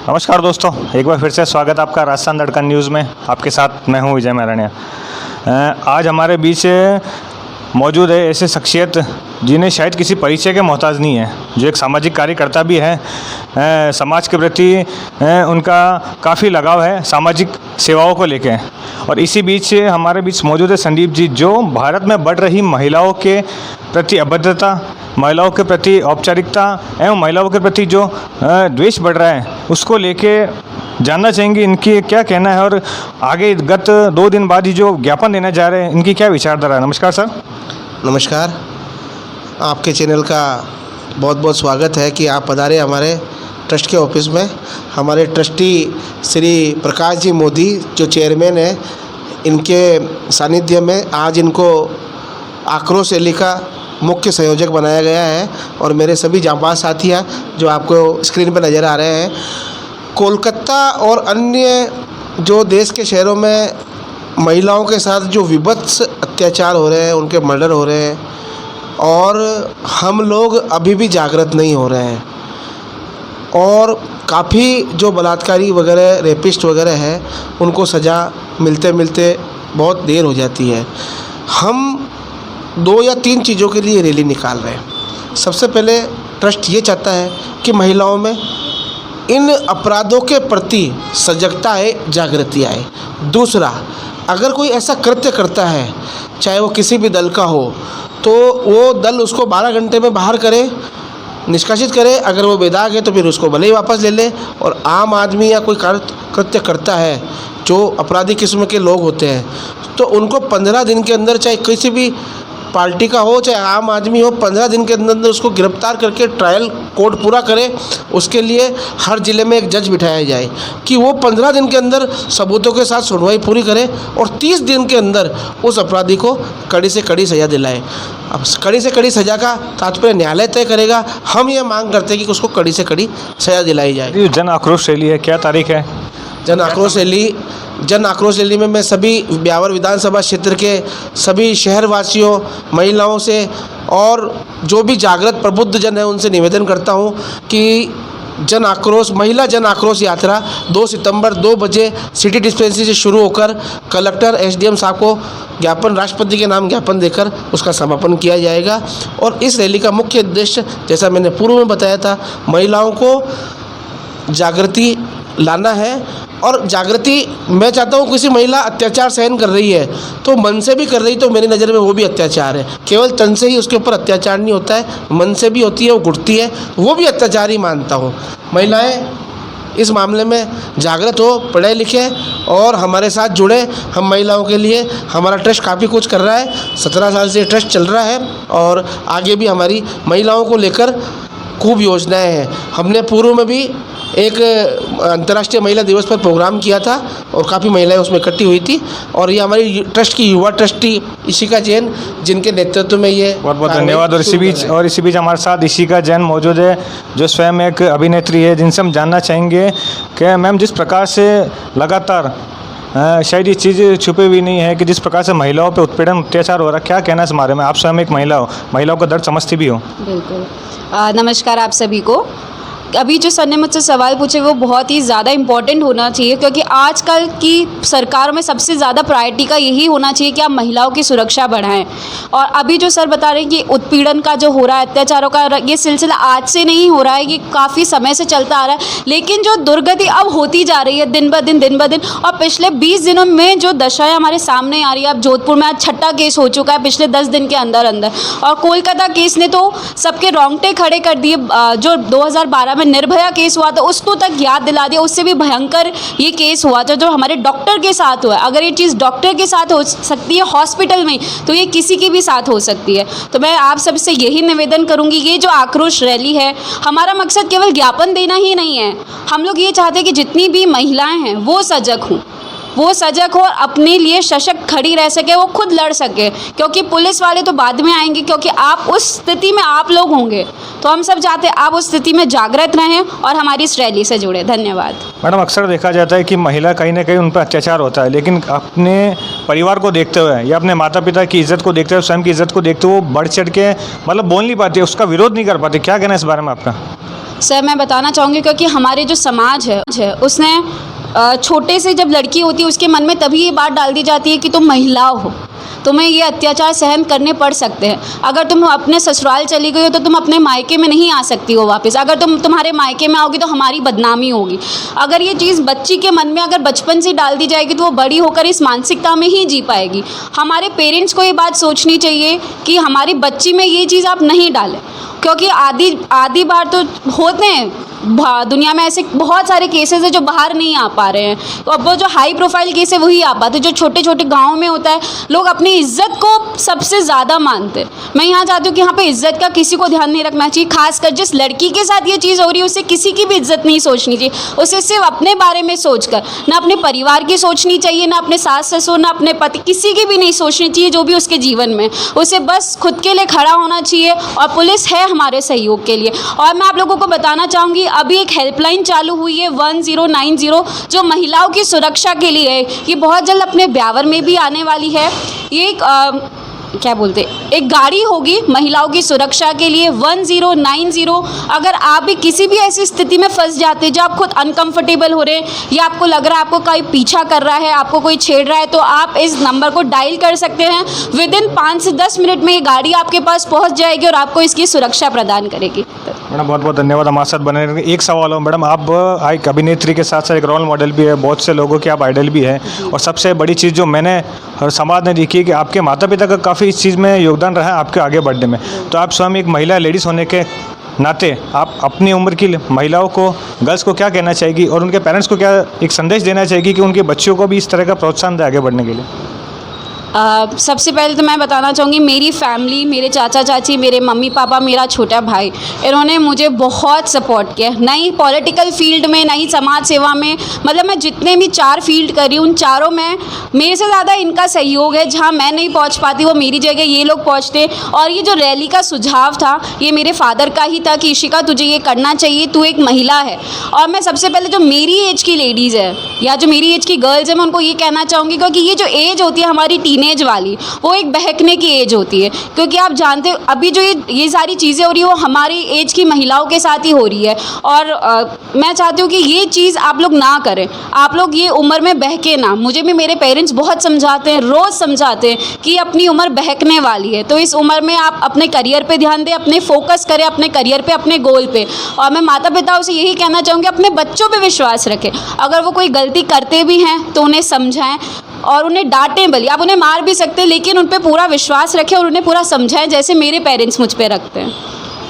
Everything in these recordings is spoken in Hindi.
नमस्कार दोस्तों, एक बार फिर से स्वागत है आपका राजस्थान दड़कन न्यूज़ में। आपके साथ मैं हूं विजय मैरानिया। आज हमारे बीच मौजूद है ऐसे शख्सियत जिन्हें शायद किसी परिचय के मोहताज नहीं है, जो एक सामाजिक कार्यकर्ता भी है। समाज के प्रति उनका काफ़ी लगाव है, सामाजिक सेवाओं को लेकर। और इसी बीच हमारे बीच मौजूद है संदीप जी, जो भारत में बढ़ रही महिलाओं के प्रति अभद्रता, महिलाओं के प्रति औपचारिकता एवं महिलाओं के प्रति जो द्वेष बढ़ रहा है उसको लेके जानना चाहेंगे इनकी क्या कहना है, और आगे गत 2 दिन बाद ही जो ज्ञापन देने जा रहे हैं इनकी क्या विचारधारा है। नमस्कार सर। नमस्कार, आपके चैनल का बहुत बहुत स्वागत है कि आप पधारे हमारे ट्रस्ट के ऑफिस में। हमारे ट्रस्टी श्री प्रकाश जी मोदी जो चेयरमैन हैं, इनके सानिध्य में आज इनको आक्रोश रैली का मुख्य संयोजक बनाया गया है। और मेरे सभी जांबाज साथी हैं जो आपको स्क्रीन पर नज़र आ रहे हैं। कोलकाता और अन्य जो देश के शहरों में महिलाओं के साथ जो विभत्स अत्याचार हो रहे हैं, उनके मर्डर हो रहे हैं, और हम लोग अभी भी जागृत नहीं हो रहे हैं। और काफ़ी जो बलात्कारी वगैरह, रेपिस्ट वगैरह हैं, उनको सज़ा मिलते मिलते बहुत देर हो जाती है। हम 2 या 3 चीज़ों के लिए रैली निकाल रहे हैं। सबसे पहले ट्रस्ट ये चाहता है कि महिलाओं में इन अपराधों के प्रति सजगता आए, जागृति आए। दूसरा, अगर कोई ऐसा कृत्य करता है, चाहे वो किसी भी दल का हो, तो वो दल उसको 12 घंटे में बाहर करे, निष्कासित करे। अगर वो बेदाग है तो फिर उसको भले ही वापस ले ले। और आम आदमी या कोई कृत्य करता है, जो अपराधी किस्म के लोग होते हैं, तो उनको 15 दिन के अंदर, चाहे किसी भी पार्टी का हो चाहे आम आदमी हो, 15 दिन के अंदर उसको गिरफ्तार करके ट्रायल कोर्ट पूरा करे। उसके लिए हर ज़िले में एक जज बिठाया जाए कि वो 15 दिन के अंदर सबूतों के साथ सुनवाई पूरी करे और 30 दिन के अंदर उस अपराधी को कड़ी से कड़ी सज़ा दिलाए। अब कड़ी से कड़ी सज़ा का तात्पर्य न्यायालय तय करेगा। हम ये मांग करते हैं कि उसको कड़ी से कड़ी सज़ा दिलाई जाए। जन आक्रोश रैली है, क्या तारीख है? जन आक्रोश रैली में मैं सभी ब्यावर विधानसभा क्षेत्र के सभी शहरवासियों, महिलाओं से और जो भी जागृत प्रबुद्ध जन है उनसे निवेदन करता हूं कि महिला जन आक्रोश यात्रा 2 सितंबर 2 बजे सिटी डिस्पेंसरी से शुरू होकर कलेक्टर एसडीएम साहब को ज्ञापन, राष्ट्रपति के नाम ज्ञापन देकर उसका समापन किया जाएगा। और इस रैली का मुख्य उद्देश्य, जैसा मैंने पूर्व में बताया था, महिलाओं को जागृति लाना है। और जागृति, मैं चाहता हूँ किसी महिला अत्याचार सहन कर रही है तो मन से भी कर रही, तो मेरी नज़र में वो भी अत्याचार है। केवल तन से ही उसके ऊपर अत्याचार नहीं होता है, मन से भी होती है, वो घुटती है, वो भी अत्याचार ही मानता हूँ। महिलाएं इस मामले में जागृत हो, पढ़े लिखे और हमारे साथ जुड़े। हम महिलाओं के लिए हमारा ट्रस्ट काफ़ी कुछ कर रहा है। 17 साल से ट्रस्ट चल रहा है और आगे भी हमारी महिलाओं को लेकर खूब योजनाएं हैं। हमने पूर्व में भी एक अंतर्राष्ट्रीय महिला दिवस पर प्रोग्राम किया था और काफ़ी महिलाएं उसमें इकट्ठी हुई थी। और ये हमारी ट्रस्ट की युवा ट्रस्टी इशिका जैन, जिनके नेतृत्व में ये बहुत बहुत धन्यवाद। और इसी बीच हमारे साथ इशिका जैन मौजूद है, जो स्वयं एक अभिनेत्री है, जिनसे हम जानना चाहेंगे कि मैम, जिस प्रकार से लगातार शायद ये चीज़ छुपी हुई नहीं है कि जिस प्रकार से महिलाओं पे उत्पीड़न, अत्याचार हो रहा है, क्या कहना है इस बारे में? आप स्वयं एक महिला हो, महिलाओं का दर्द समझती भी हो। बिल्कुल। नमस्कार आप सभी को। अभी जो सर ने मुझसे सवाल पूछे वो बहुत ही ज़्यादा इम्पॉर्टेंट होना चाहिए, क्योंकि आजकल की सरकारों में सबसे ज़्यादा प्रायोरिटी का यही होना चाहिए कि आप महिलाओं की सुरक्षा बढ़ाएं। और अभी जो सर बता रहे हैं कि उत्पीड़न का जो हो रहा है, अत्याचारों का, ये सिलसिला आज से नहीं हो रहा है, ये काफ़ी समय से चलता आ रहा है। लेकिन जो दुर्गति अब होती जा रही है दिन ब दिन, और पिछले 20 दिनों में जो दशाएँ हमारे सामने आ रही है। अब जोधपुर में आज 6ठा केस हो चुका है पिछले 10 दिन के अंदर। और कोलकाता केस ने तो सबके रोंगटे खड़े कर दिए। जो 2012 में निर्भया केस हुआ था उसको तक याद दिला दिया। उससे भी भयंकर ये केस हुआ था जो हमारे डॉक्टर के साथ हुआ। अगर ये चीज़ डॉक्टर के साथ हो सकती है हॉस्पिटल में, तो ये किसी के भी साथ हो सकती है। तो मैं आप सबसे यही निवेदन करूंगी, ये जो आक्रोश रैली है, हमारा मकसद केवल ज्ञापन देना ही नहीं है। हम लोग ये चाहते हैं कि जितनी भी महिलाएं हैं वो सजग हों। वो सजग हो और अपने लिए सशक्त खड़ी रह सके, वो खुद लड़ सके, क्योंकि पुलिस वाले तो बाद में आएंगे, क्योंकि आप उस स्थिति में आप लोग होंगे। तो हम सब चाहते हैं आप उस स्थिति में जागृत रहें और हमारी इस रैली से जुड़े। धन्यवाद। मैडम, अक्सर देखा जाता है कि महिला कहीं ना कहीं उन पर अत्याचार होता है, लेकिन अपने परिवार को देखते हुए या अपने माता पिता की इज्जत को देखते हुए, स्वयं की इज्जत को देखते हुए वो बढ़ चढ़ के मतलब बोल नहीं पाती, उसका विरोध नहीं कर पाती। क्या कहना है इस बारे में आपका? सर, मैं बताना चाहूँगी, क्योंकि हमारे जो समाज है उसने छोटे से जब लड़की होती है उसके मन में तभी ये बात डाल दी जाती है कि तुम महिला हो, तुम्हें ये अत्याचार सहन करने पड़ सकते हैं। अगर तुम अपने ससुराल चली गई हो तो तुम अपने मायके में नहीं आ सकती हो वापस। अगर तुम तुम्हारे मायके में आओगी तो हमारी बदनामी होगी। अगर ये चीज़ बच्ची के मन में अगर बचपन से डाल दी जाएगी तो वो बड़ी होकर इस मानसिकता में ही जी पाएगी। हमारे पेरेंट्स को ये बात सोचनी चाहिए कि हमारी बच्ची में ये चीज़ आप नहीं डालें, क्योंकि आधी बार तो होते हैं दुनिया में ऐसे बहुत सारे केसेस है जो बाहर नहीं आ पा रहे हैं। तो अब वो जो हाई प्रोफाइल केस है वही आ पाते, जो छोटे छोटे गाँव में होता है लोग अपनी इज्जत को सबसे ज़्यादा मानते हैं। मैं यहाँ चाहती हूँ कि यहाँ पे इज्जत का किसी को ध्यान नहीं रखना चाहिए। खासकर जिस लड़की के साथ ये चीज़ हो रही है उसे किसी की भी इज्जत नहीं सोचनी चाहिए। उसे सिर्फ अपने बारे में सोचकर, ना अपने परिवार की सोचनी चाहिए, ना अपने सास ससुर, ना अपने पति, किसी की भी नहीं सोचनी चाहिए जो भी उसके जीवन में। उसे बस खुद के लिए खड़ा होना चाहिए और पुलिस है हमारे सहयोग के लिए। और मैं आप लोगों को बताना चाहूँगी, अभी एक हेल्पलाइन चालू हुई है 1090 जो महिलाओं की सुरक्षा के लिए है। ये बहुत जल्द अपने ब्यावर में भी आने वाली है। ये एक गाड़ी होगी महिलाओं की सुरक्षा के लिए 1090। अगर आप भी किसी भी ऐसी स्थिति में फंस जाते हैं जब आप खुद अनकंफर्टेबल हो रहे हैं या आपको लग रहा है आपको कोई पीछा कर रहा है, आपको कोई छेड़ रहा है, तो आप इस नंबर को डायल कर सकते हैं। विदिन 5 से 10 मिनट में ये गाड़ी आपके पास पहुंच जाएगी और आपको इसकी सुरक्षा प्रदान करेगी। मैडम, बहुत बहुत धन्यवाद हमारे साथ बने रहने के। एक सवाल हो मैडम, आप एक अभिनेत्री के साथ साथ एक रोल मॉडल भी है, बहुत से लोगों के आप आइडल भी है, और सबसे बड़ी चीज़ जो मैंने और समाज ने देखी है कि आपके माता पिता का काफ़ी इस चीज़ में योगदान रहा है आपके आगे बढ़ने में। तो आप स्वयं एक महिला लेडीज़ होने के नाते आप अपनी उम्र की महिलाओं को, गर्ल्स को क्या कहना चाहेगी और उनके पेरेंट्स को क्या एक संदेश देना चाहेगी कि उनके बच्चों को भी इस तरह का प्रोत्साहन दे आगे बढ़ने के लिए? सबसे पहले तो मैं बताना चाहूँगी, मेरी फैमिली, मेरे चाचा चाची, मेरे मम्मी पापा, मेरा छोटा भाई, इन्होंने मुझे बहुत सपोर्ट किया। नहीं पॉलिटिकल फील्ड में, नहीं समाज सेवा में, मतलब मैं जितने भी 4 फील्ड करी उन चारों में मेरे से ज़्यादा इनका सहयोग है। जहाँ मैं नहीं पहुँच पाती वो मेरी जगह ये लोग पहुँचते। और ये जो रैली का सुझाव था ये मेरे फादर का ही था कि इशिका तुझे ये करना चाहिए, तू एक महिला है। और मैं सबसे पहले जो मेरी एज की लेडीज़ है या जो मेरी एज की गर्ल्स है मैं उनको ये कहना चाहूँगी, क्योंकि ये जो एज होती है हमारी टीनेज वाली, वो एक बहकने की एज होती है। क्योंकि आप जानते हो अभी जो ये सारी चीज़ें हो रही है वो हमारी एज की महिलाओं के साथ ही हो रही है। और मैं चाहती हूँ कि ये चीज़ आप लोग ना करें, आप लोग ये उम्र में बहके ना। मुझे भी मेरे पेरेंट्स बहुत समझाते हैं, रोज़ समझाते हैं कि अपनी उम्र बहकने वाली है, तो इस उम्र में आप अपने करियर पे ध्यान दें, अपने फोकस करें अपने करियर पे, अपने गोल पे। और मैं माता पिताओं से यही कहना चाहूँगी, अपने बच्चों पे विश्वास रखें। अगर वो कोई गलती करते भी हैं तो उन्हें समझाएं और उन्हें डांटें, भले आप उन्हें मार भी सकते हैं, लेकिन उन पे पूरा विश्वास रखें और उन्हें पूरा समझाएं जैसे मेरे पेरेंट्स मुझ पे रखते हैं।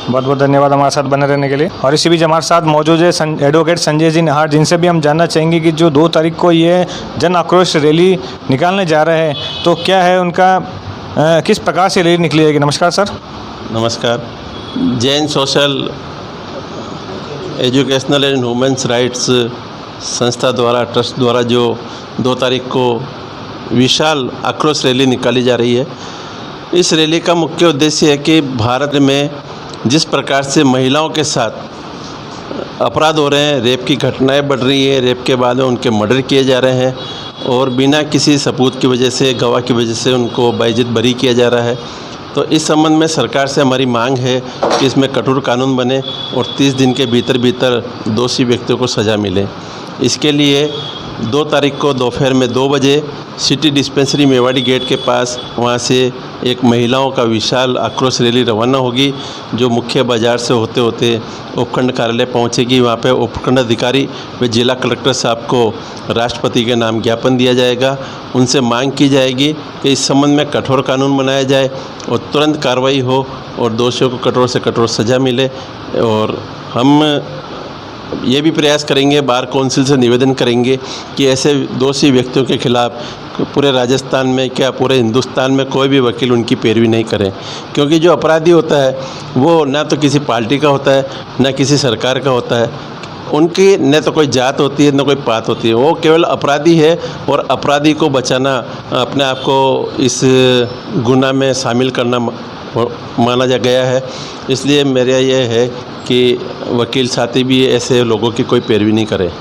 बहुत बहुत धन्यवाद हमारे साथ बने रहने के लिए। और इसी बीच हमारे साथ मौजूद है एडवोकेट संजय जी नाहर, जिनसे भी हम जानना चाहेंगे कि जो 2 तारीख को ये जन आक्रोश रैली निकालने जा रहे हैं तो क्या है उनका, किस प्रकार से रैली निकली जाएगी? नमस्कार सर। नमस्कार। Jain social educational and women's rights संस्था द्वारा, ट्रस्ट द्वारा जो 2 तारीख को विशाल आक्रोश रैली निकाली जा रही है, इस रैली का मुख्य उद्देश्य है कि भारत में जिस प्रकार से महिलाओं के साथ अपराध हो रहे हैं, रेप की घटनाएं बढ़ रही है, रेप के बाद में उनके मर्डर किए जा रहे हैं और बिना किसी सबूत की वजह से, गवाह की वजह से उनको बाइज्जत बरी किया जा रहा है। तो इस संबंध में सरकार से हमारी मांग है कि इसमें कठोर कानून बने और 30 दिन के भीतर दोषी व्यक्तियों को सज़ा मिले। इसके लिए 2 तारीख को दोपहर में 2 बजे सिटी डिस्पेंसरी मेवाड़ी गेट के पास वहाँ से एक महिलाओं का विशाल आक्रोश रैली रवाना होगी, जो मुख्य बाज़ार से होते होते उपखंड कार्यालय पहुँचेगी। वहाँ पे उपखंड अधिकारी व जिला कलेक्टर साहब को राष्ट्रपति के नाम ज्ञापन दिया जाएगा। उनसे मांग की जाएगी कि इस संबंध में कठोर कानून बनाया जाए और तुरंत कार्रवाई हो और दोषियों को कठोर से कठोर सज़ा मिले। और हम ये भी प्रयास करेंगे, बार काउंसिल से निवेदन करेंगे कि ऐसे दोषी व्यक्तियों के खिलाफ पूरे राजस्थान में क्या पूरे हिंदुस्तान में कोई भी वकील उनकी पैरवी नहीं करे, क्योंकि जो अपराधी होता है वो ना तो किसी पार्टी का होता है ना किसी सरकार का होता है, उनकी न तो कोई जात होती है न कोई पात होती है, वो केवल अपराधी है और अपराधी को बचाना, अपने आप को इस गुनाह में शामिल करना माना जा गया है। इसलिए मेरा ये है कि वकील साथी भी ऐसे लोगों की कोई पैरवी नहीं करे।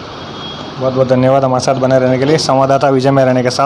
बहुत बहुत धन्यवाद हमारे साथ बने रहने के लिए। संवाददाता विजय मेहराणे के साथ।